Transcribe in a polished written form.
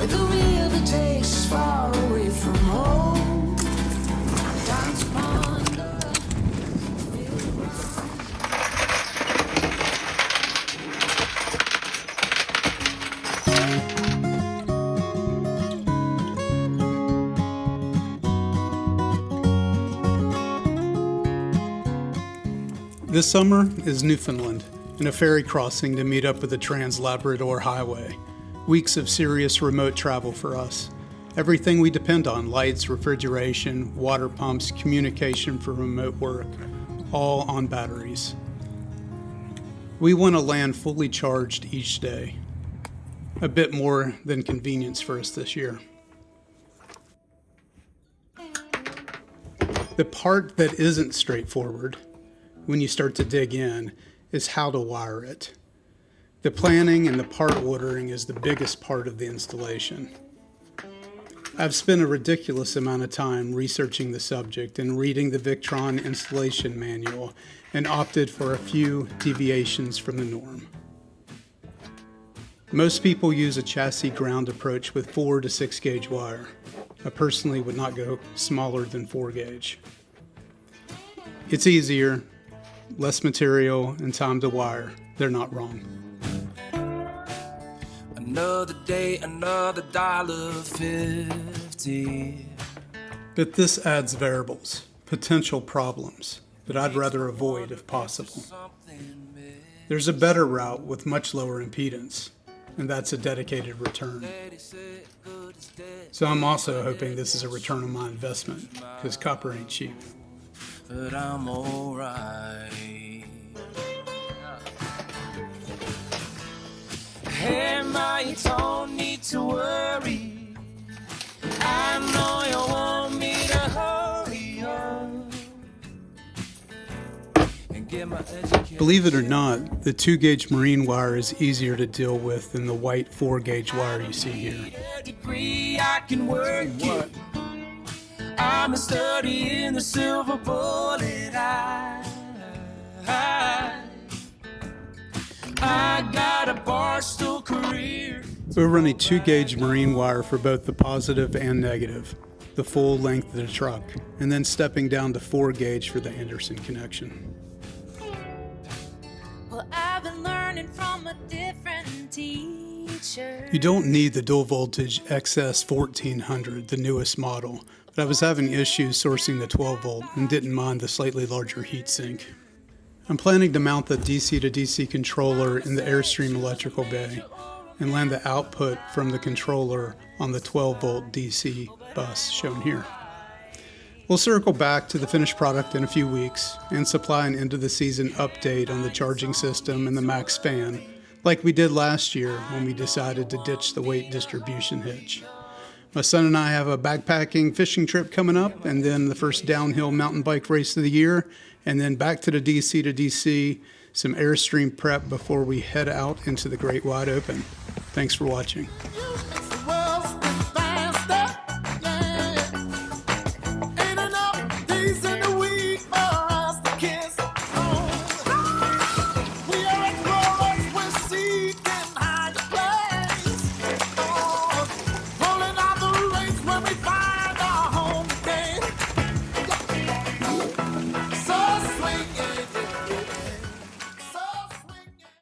with a wheel that takes us far away from home. Time to ponder, feel the This summer is Newfoundland and a ferry crossing to meet up with the Trans-Labrador Highway. Weeks of serious remote travel for us. Everything we depend on, lights, refrigeration, water pumps, communication for remote work, all on batteries. We want to land fully charged each day. A bit more than convenience for us this year. The part that isn't straightforward when you start to dig in is how to wire it. The planning and the part ordering is the biggest part of the installation. I've spent a ridiculous amount of time researching the subject and reading the Victron installation manual and opted for a few deviations from the norm. Most people use a chassis ground approach with 4 to 6 gauge wire. I personally would not go smaller than 4 gauge. It's easier, less material, and time to wire. They're not wrong. Another day, another $1.50. But this adds variables, potential problems, that I'd rather avoid if possible. There's a better route with much lower impedance, and that's a dedicated return. So I'm also hoping this is a return on my investment, because copper ain't cheap. But I'm alright. Hey, ma, you don't need to worry. I know you want me to hurry up and get my education. Believe it or not, the 2 gauge marine wire is easier to deal with than the white 4 gauge wire you see here. Degree, I can work it. I'm a study in the silver bullet. I got a barstool career. We're running 2 gauge marine wire for both the positive and negative, the full length of the truck, and then stepping down to 4 gauge for the Anderson connection. Well, I've been learning from a different teacher. You don't need the dual voltage XS 1400, the newest model, but I was having issues sourcing the 12 volt and didn't mind the slightly larger heatsink. I'm planning to mount the DC to DC controller in the Airstream electrical bay and land the output from the controller on the 12 volt DC bus shown here. We'll circle back to the finished product in a few weeks and supply an end of the season update on the charging system and the MaxxFan, like we did last year when we decided to ditch the weight distribution hitch. My son and I have a backpacking fishing trip coming up, and then the first downhill mountain bike race of the year, and then back to the DC to DC, some Airstream prep before we head out into the great wide open. Thanks for watching.